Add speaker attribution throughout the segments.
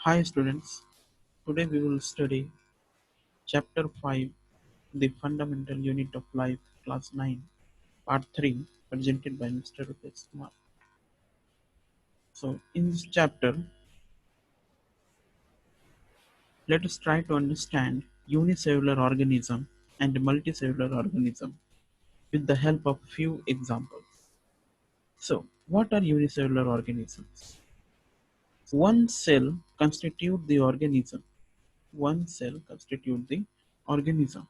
Speaker 1: Hi students, today we will study chapter 5, the fundamental unit of life, class 9, part 3, presented by Mr. Rupesh Kumar. So in this chapter, let us try to understand unicellular organism and multicellular organism with the help of few examples. So what are unicellular organisms? One cell constitute the organism. One cell constitute the organism.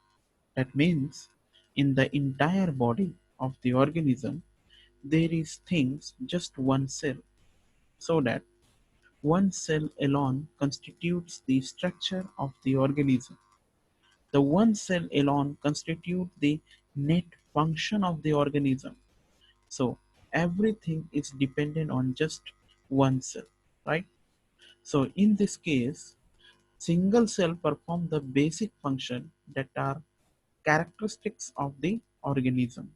Speaker 1: That means in the entire body of the organism there is things just one cell, so that one cell alone constitutes the structure of the organism. The one cell alone constitutes the net function of the organism. So everything is dependent on just one cell, right? So in this case, single cell perform the basic function that are characteristics of the organism.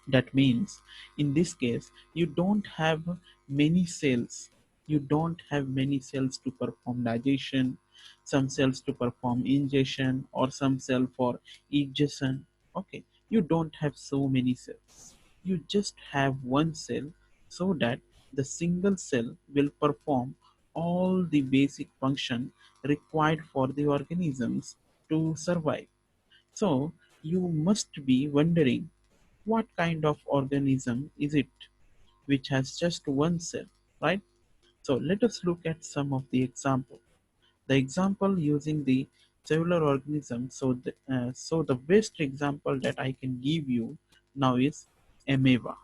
Speaker 1: That means in this case you don't have many cells. You don't have many cells to perform digestion, some cells to perform ingestion, or some cell for egestion. Okay, you don't have so many cells. You just have one cell, so that the single cell will perform all the basic function required for the organisms to survive. So you must be wondering, what kind of organism is it which has just one cell, right? So let us look at some of the example. The example using the cellular organism. So the best example that I can give you now is amoeba.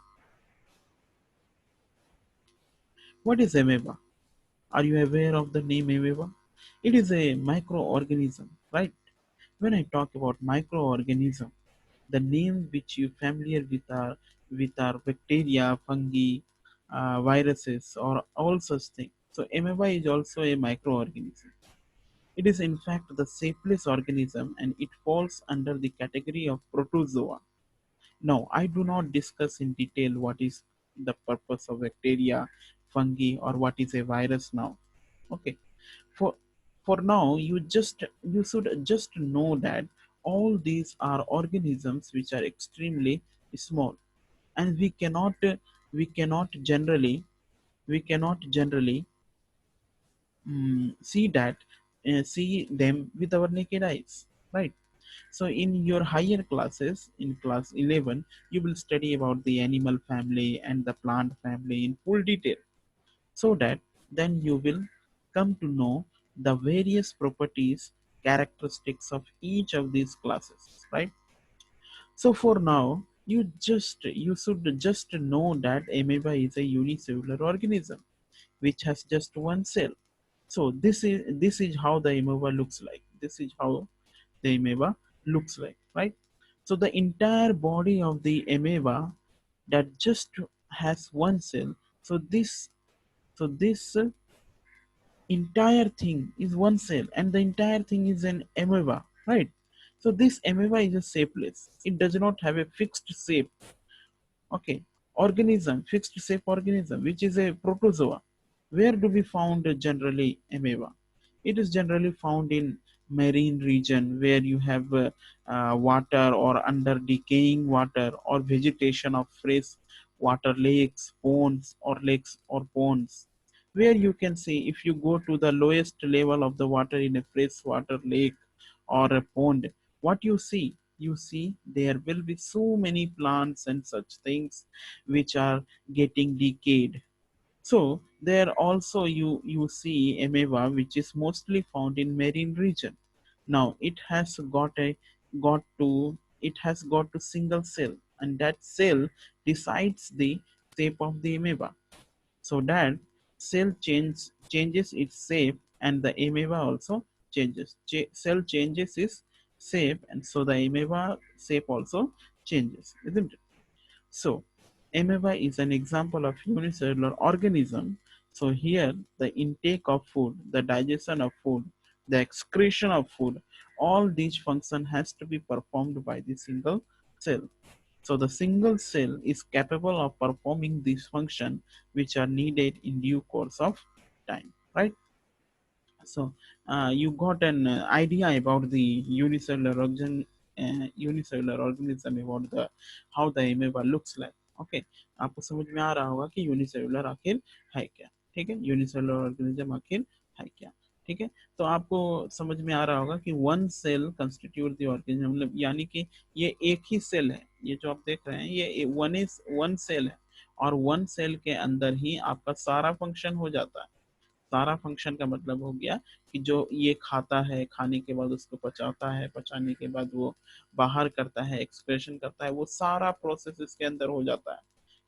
Speaker 1: What is amoeba? Are you aware of the name amoeba? It is a microorganism, right? When I talk about microorganism, the name which you familiar with are bacteria, fungi, viruses, or all such things. So amoeba is also a microorganism. It is in fact the shapeless organism, and it falls under the category of protozoa. Now, I do not discuss in detail what is the purpose of bacteria, fungi, or what is a virus now. Okay, for for now, you should just know that all these are organisms which are extremely small, and we cannot generally we cannot generally see them with our naked eyes, right? So in your higher classes, in class 11, you will study about the animal family and the plant family in full detail, so that then you will come to know the various properties, characteristics of each of these classes, right? So for now, you should just know that amoeba is a unicellular organism which has just one cell. So this is how the amoeba looks like. This is how the amoeba looks like, right? So the entire body of the amoeba that just has one cell. So this entire thing is one cell, and the entire thing is an amoeba, right? So this amoeba is a shapeless. It does not have a fixed shape. Okay, organism, fixed shape organism, which is a protozoa. Where do we found generally amoeba? It is generally found in marine region where you have water or under decaying water or vegetation of fresh water lakes, ponds, where you can see if you go to the lowest level of the water in a freshwater lake or a pond, what you see there will be so many plants and such things which are getting decayed. So there also you see amoeba which is mostly found in marine region. Now it has got to single cell, and that cell decides the shape of the amoeba. So that changes its shape, and the amoeba also changes. Cell changes its shape, and so the amoeba shape also changes, isn't it? So amoeba is an example of unicellular organism. So here the intake of food, the digestion of food, the excretion of food, all these function has to be performed by the single cell. So the single cell is capable of performing these functions which are needed in due course of time, right? So you got an idea about the unicellular organism, about the how the amoeba looks like. Okay, आपको समझ में आ रहा होगा कि unicellular आखिर है क्या। ठीक है, यूनिसेलुलर ऑर्गेनिज्म आखिर है क्या। ठीक है, तो आपको समझ में आ रहा होगा कि one cell constitute the organism, मतलब यानी कि ये एक ही सेल है। ये जो आप देख रहे हैं ये वन सेल है, और वन सेल के अंदर ही आपका सारा फंक्शन हो जाता है। सारा फंक्शन का मतलब हो गया कि जो ये खाता है, खाने के बाद उसको पचाता है, पचाने के बाद वो बाहर करता है, एक्सप्रेशन करता है, वो सारा प्रोसेस इसके अंदर हो जाता है।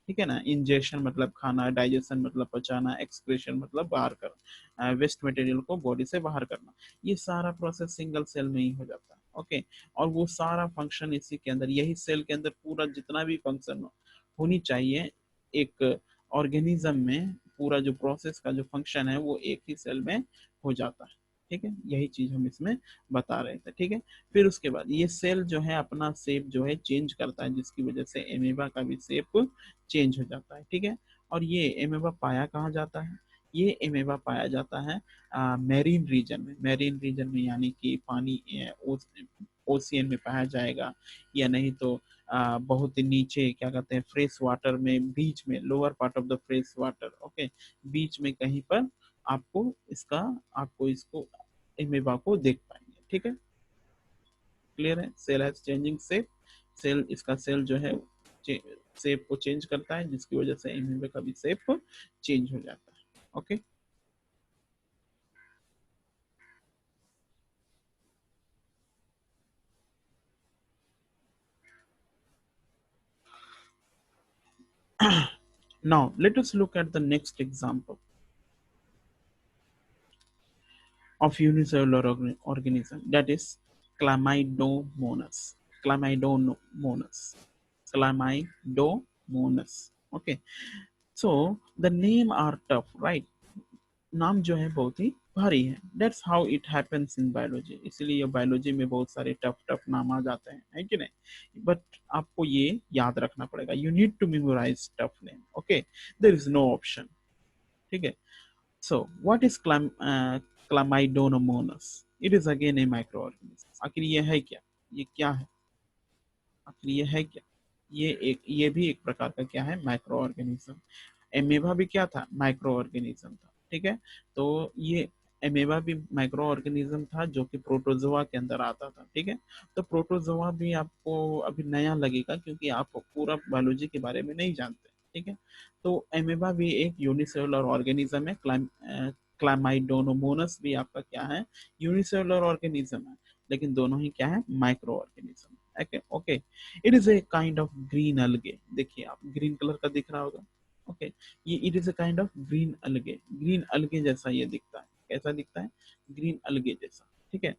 Speaker 1: ठीक है ना, इंजेक्शन मतलब खाना, डाइजेशन मतलब पचाना, एक्सक्रेशन मतलब बाहर करना, वेस्ट मटेरियल को बॉडी से बाहर करना, ये सारा प्रोसेस सिंगल सेल में ही हो जाता है। ओके, और वो सारा फंक्शन इसी के अंदर, यही सेल के अंदर पूरा जितना भी फंक्शन होनी चाहिए एक ऑर्गेनिज्म में, पूरा जो प्रोसेस का जो फंक्शन है वो एक ही सेल में हो जाता है। ठीक है, यही चीज हम इसमें बता रहे थे। ठीक है, फिर उसके बाद ये सेल जो है अपना शेप जो है चेंज करता है, जिसकी वजह से एमीबा का भी शेप चेंज हो जाता है। ठीक है, और ये एमेबा पाया कहाँ जाता है? ये एमेबा पाया जाता है मैरीन रीजन में। मैरीन रीजन में यानी कि पानी ओशियन में पाया जाएगा, या नहीं तो बहुत ही नीचे क्या कहते हैं फ्रेश वाटर में, बीच में, lower part of the fresh water. Okay, बीच में कहीं पर आपको इसको एमेबा को देख पाएंगे। ठीक है, क्लियर है? Cell has changing shape, cell इसका सेल जो है शेप को चेंज करता है, जिसकी वजह से एमीबा का भी शेप चेंज हो जाता है। Okay, now let us look at the next example of unicellular organism, that is chlamydomonas. chlamydomonas chlamydomonas Okay, so the name are tough, right? नाम जो है बहुत ही भारी है। That's how it happens in biology, इसलिए बायोलॉजी में बहुत सारे टफ टफ नाम आ जाते हैं, है कि नहीं? बट आपको ये याद रखना पड़ेगा, you need to memorise tough name. Okay, there is no option. ठीक है, so what is Chlamydomonas? It is again a micro organism. आखिर ये है क्या? ये क्या है? आखिर ये है क्या? ये भी एक प्रकार का क्या है? Micro organism. एमेबा भी क्या था? माइक्रो ऑर्गेनिज्म था। ठीक है, तो ये एमेबा भी माइक्रो ऑर्गेनिज्म था जो कि प्रोटोजोआ के अंदर आता था। ठीक है, तो प्रोटोजोआ भी आपको अभी नया लगेगा क्योंकि आप पूरा बायोलॉजी के बारे में नहीं जानते। ठीक है, तो एमेबा भी एक यूनिसेलुलर ऑर्गेनिज्म है। क्लामाइडोनोमोनस भी आपका क्या है? यूनिसेलुलर ऑर्गेनिज्म है, लेकिन दोनों ही क्या है? Micro organism. Okay okay, it is a kind of green अलगे। देखिए आप, ग्रीन कलर का दिख रहा होगा। ओके, ये it is a kind of green अलगे। ग्रीन अलगे जैसा ये दिखता है। कैसा दिखता है? ग्रीन अलगे जैसा। ठीक है,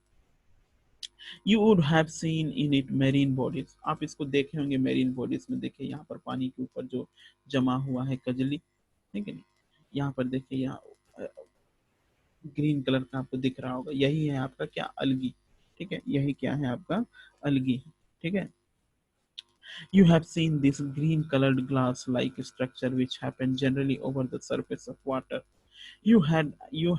Speaker 1: you would have seen in it marine bodies. आप इसको देखे होंगे मेरीन बॉडीज में। देखिए यहाँ पर पानी के ऊपर जो जमा हुआ है कजली, ठीक है नहीं, यहाँ पर देखिए, यहाँ ग्रीन कलर का आपको दिख रहा होगा, यही है आपका क्या? अलगी। ठीक है, यही क्या है? आपका अलगी है। ठीक है, you have seen this green colored glass like structure which happen generally over the surface of water. You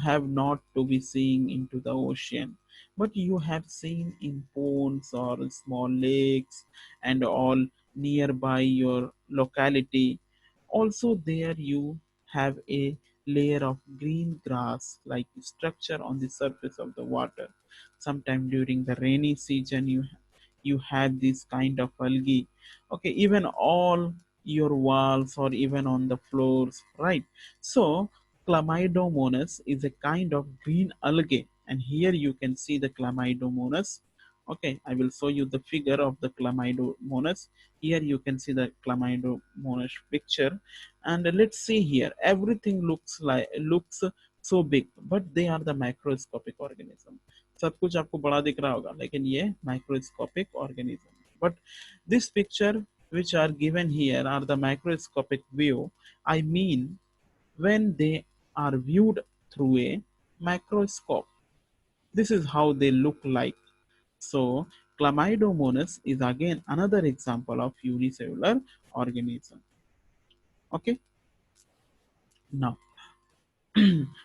Speaker 1: have not to be seeing into the ocean, but you have seen in ponds or small lakes and all nearby your locality. Also there you have a layer of green grass like structure on the surface of the water. Sometime during the rainy season you have this kind of algae. Okay, even all your walls or even on the floors, right? So Chlamydomonas is a kind of green algae, and here you can see the Chlamydomonas. Okay, I will show you the figure of the Chlamydomonas. Here you can see the Chlamydomonas picture, and let's see here. Everything looks so big, but they are the microscopic organism. सब कुछ आपको बड़ा दिख रहा होगा, लेकिन ये microscopic organism. But this picture which are given here are the microscopic view. I mean when they are viewed through a microscope. This is how they look like. So, Chlamydomonas is again another example of unicellular organism. Okay, now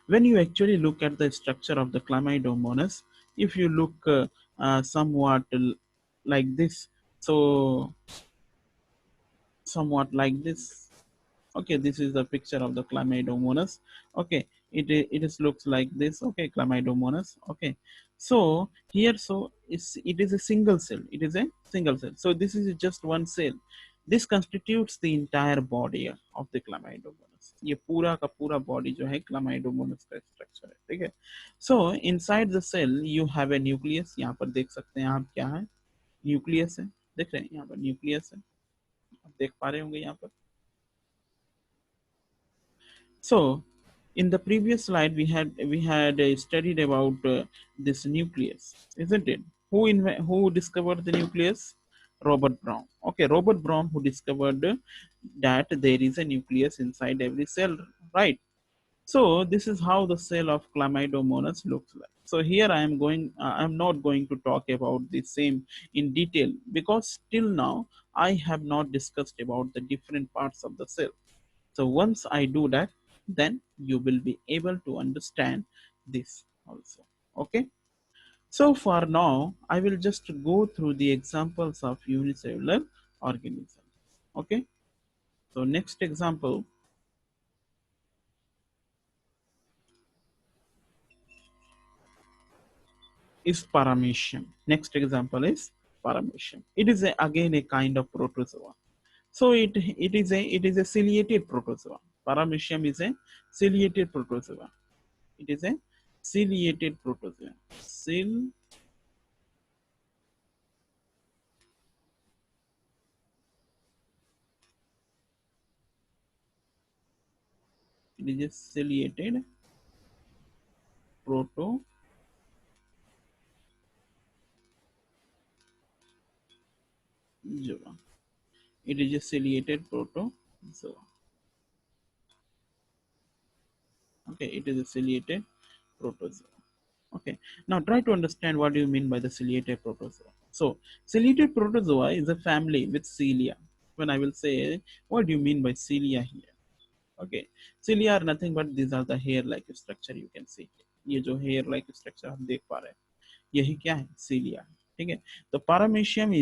Speaker 1: when you actually look at the structure of the chlamydomonas, if you look somewhat like this, so somewhat like this. Okay, this is the picture of the chlamydomonas. Okay, it is looks like this. Okay, chlamydomonas. Okay, so here, so it is a single cell. It is a single cell. So this is just one cell. This constitutes the entire body of the chlamydomonas. ये पूरा का पूरा body जो है chlamydomonas का structure है, ठीक है. So inside the cell you have a nucleus. यहाँ पर देख सकते हैं आप क्या है, न्यूक्लियस है. देख रहे हैं यहाँ पर न्यूक्लियस है, आप देख पा रहे होंगे यहाँ पर. So, in the previous slide, we had studied about this nucleus, isn't it? Who discovered the nucleus? Robert Brown. Okay, Robert Brown, who discovered that there is a nucleus inside every cell, right? So this is how the cell of chlamydomonas looks like. So here I am not going to talk about the same in detail because till now I have not discussed about the different parts of the cell. So once I do that, then you will be able to understand this also. Okay. So for now, I will just go through the examples of unicellular organisms. Okay. So next example is Paramecium. Next example is Paramecium. It is again a kind of protozoa. So it is a ciliated protozoa. Paramecium is a ciliated protozoa. It is a ciliated protozoa. It is a ciliated protozoa. It is a ciliated protozoa. Okay, it is a ciliated protozoa. Okay, now try to understand what do you mean by the ciliated protozoa. So, ciliated protozoa is a family with cilia. When I will say, what do you mean by cilia here? Okay, cilia are nothing but these are the hair-like structure you can see. ये जो hair-like structure आप देख पा रहे हैं, यही क्या है? cilia. ठीक है. तो paramecium.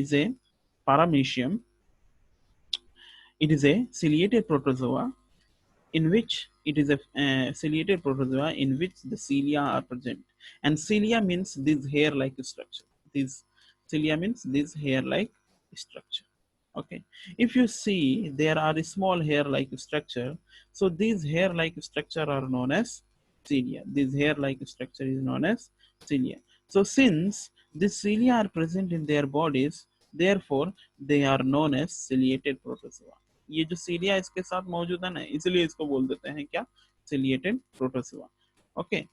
Speaker 1: It is a ciliated protozoa in which it is a ciliated protozoa in which the cilia are present, and cilia means this hair-like structure. This cilia means this hair-like structure. Okay, if you see there are a small hair-like structure, so these hair-like structure are known as cilia. This hair-like structure is known as cilia. So since these cilia are present in their bodies, therefore they are known as ciliated protozoa. ये जो सीलिया इसके साथ मौजूद है ना, इसलिए इसको बोल देते हैं क्या? Ciliated protozoa. Okay.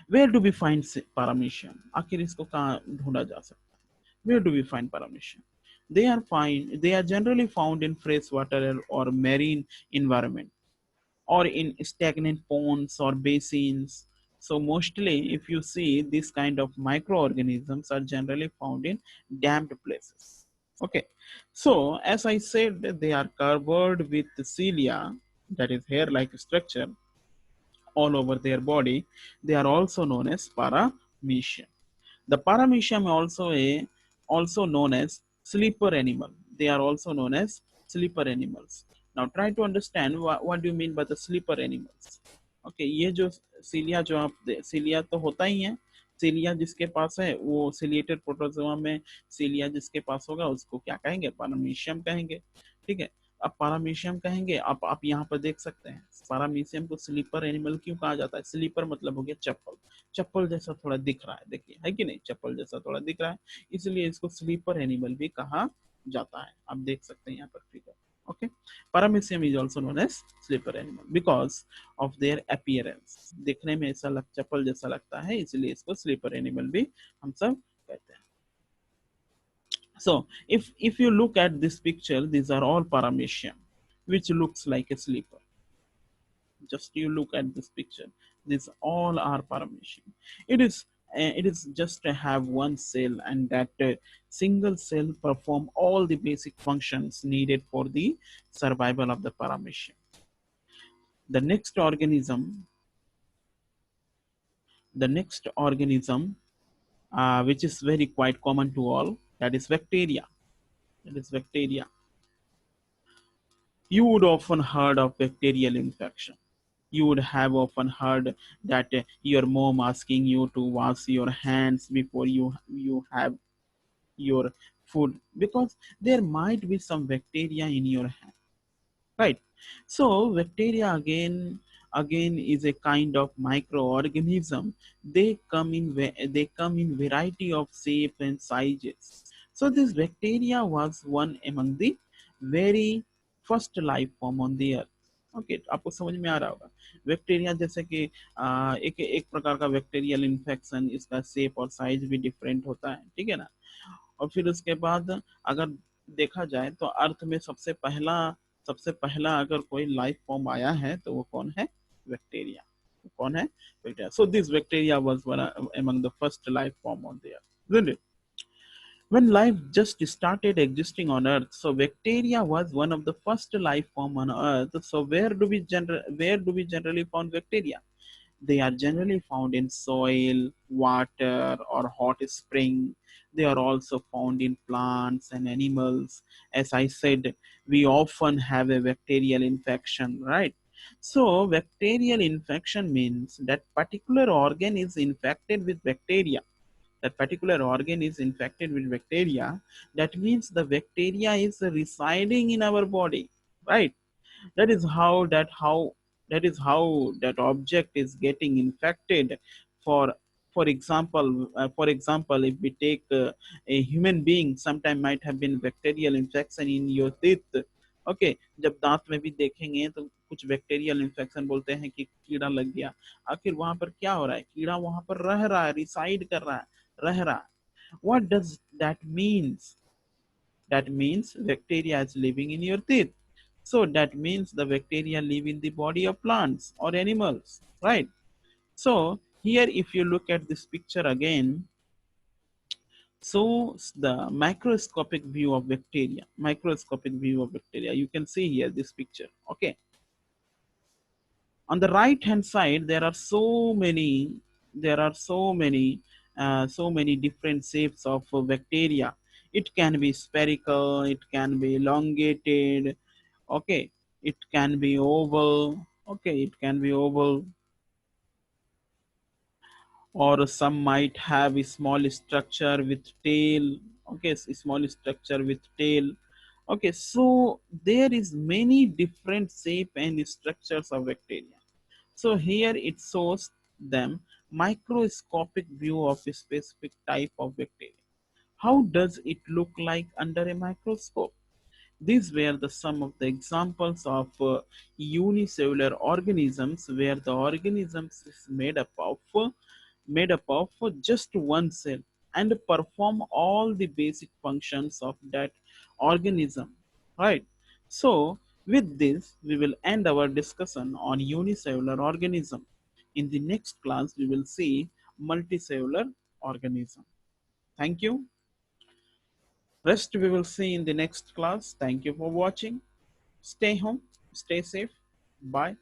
Speaker 1: Where do we find paramecium? आखिर इसको कहाँ ढूंढा जा सकता है? Where do we find paramecium? They are generally found in freshwater or marine environment, or in stagnant ponds or basins. So mostly if you see this kind of microorganisms are generally found in damp places. Okay, so as I said, they are covered with cilia, that is hair-like structure, all over their body. They are also known as paramecium. The paramecium also known as sleeper animal. They are also known as sleeper animals. Now try to understand what do you mean by the sleeper animals. Okay, ये जो सीलिया जो आप सीलिया तो होता ही है. सीलिया जिसके पास है वो सिलिएटेड प्रोटोजोआ में सीलिया जिसके पास होगा उसको क्या कहेंगे? पारामीशियम कहेंगे. ठीक है. अब पारामीशियम कहेंगे. आप यहाँ पर देख सकते हैं पारामीशियम को स्लीपर एनिमल क्यों कहा जाता है? स्लीपर मतलब हो गया चप्पल. चप्पल जैसा थोड़ा दिख रहा है, देखिए, है कि नहीं? चप्पल जैसा थोड़ा दिख रहा है, इसलिए इसको स्लीपर एनिमल भी कहा जाता है. आप देख सकते हैं यहाँ पर figure. Okay, Paramecium is also known as sleeper animal because of their appearance. देखने में ऐसा चप्पल जैसा लगता है, इसलिए इसको sleeper animal भी हम सब कहते हैं. So if you look at this picture, these are all Paramecium, which looks like a sleeper. Just you look at this picture, these all are Paramecium. It is just to have one cell, and that single cell perform all the basic functions needed for the survival of the Paramecium. The next organism, the next organism, which is very quite common to all, that is bacteria. That is bacteria. You would often heard of bacterial infection. You would have often heard that your mom asking you to wash your hands before you have your food, because there might be some bacteria in your hand, right? So bacteria again is a kind of microorganism. They come in variety of shape and sizes. So this bacteria was one among the very first life form on the earth. Okay, आपको समझ में आ रहा होगा। Bacteria जैसे कि एक एक प्रकार का बैक्टीरियल इन्फेक्शन, इसका शेप और साइज भी डिफरेंट होता है, ठीक है ना। और फिर उसके बाद अगर देखा जाए तो अर्थ में सबसे पहला अगर कोई लाइफ फॉर्म आया है तो वो कौन है? बैक्टीरिया। कौन है? Bacteria. So this bacteria was one among the first life form on the earth, isn't it? When life just started existing on earth, so bacteria was one of the first life form on earth. So where do we generally find bacteria? They are generally found in soil, water, or hot spring. They are also found in plants and animals. As I said, we often have a bacterial infection, right? So, bacterial infection means that particular organ is infected with bacteria. That particular organ is infected with bacteria. That means the bacteria is residing in our body, right? that is how that how that is how that object is getting infected. For example, if we take a human being, sometime might have been bacterial infection in your teeth. Okay, जब दांत में भी देखेंगे तो कुछ bacterial infection बोलते हैं कि कीड़ा लग गया। आखिर वहां पर क्या हो रहा है? कीड़ा वहां पर रह रहा है, रिसाइड कर रहा है, रह रहा है। What does that means? That means bacteria is living in your teeth. So that means the bacteria live in the body of plants or animals, right? So here, if you look at this picture again, so the microscopic view of bacteria, you can see here this picture, okay? On the right hand side, there are so many different shapes of bacteria. It can be spherical, it can be elongated, okay, it can be oval, okay, it can be oval, or some might have a small structure with tail, okay, small structure with tail. Okay, so there is many different shape and structures of bacteria. So here it shows them microscopic view of a specific type of bacteria. How does it look like under a microscope? These were the some of the examples of unicellular organisms, where the organisms is made up of just one cell and perform all the basic functions of that organism, right? So with this we will end our discussion on unicellular organism. In the next class we will see multicellular organism. Thank you. Rest we will see in the next class. Thank you for watching. Stay home, stay safe. Bye.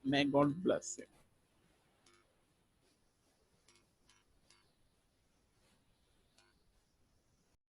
Speaker 1: May God bless you.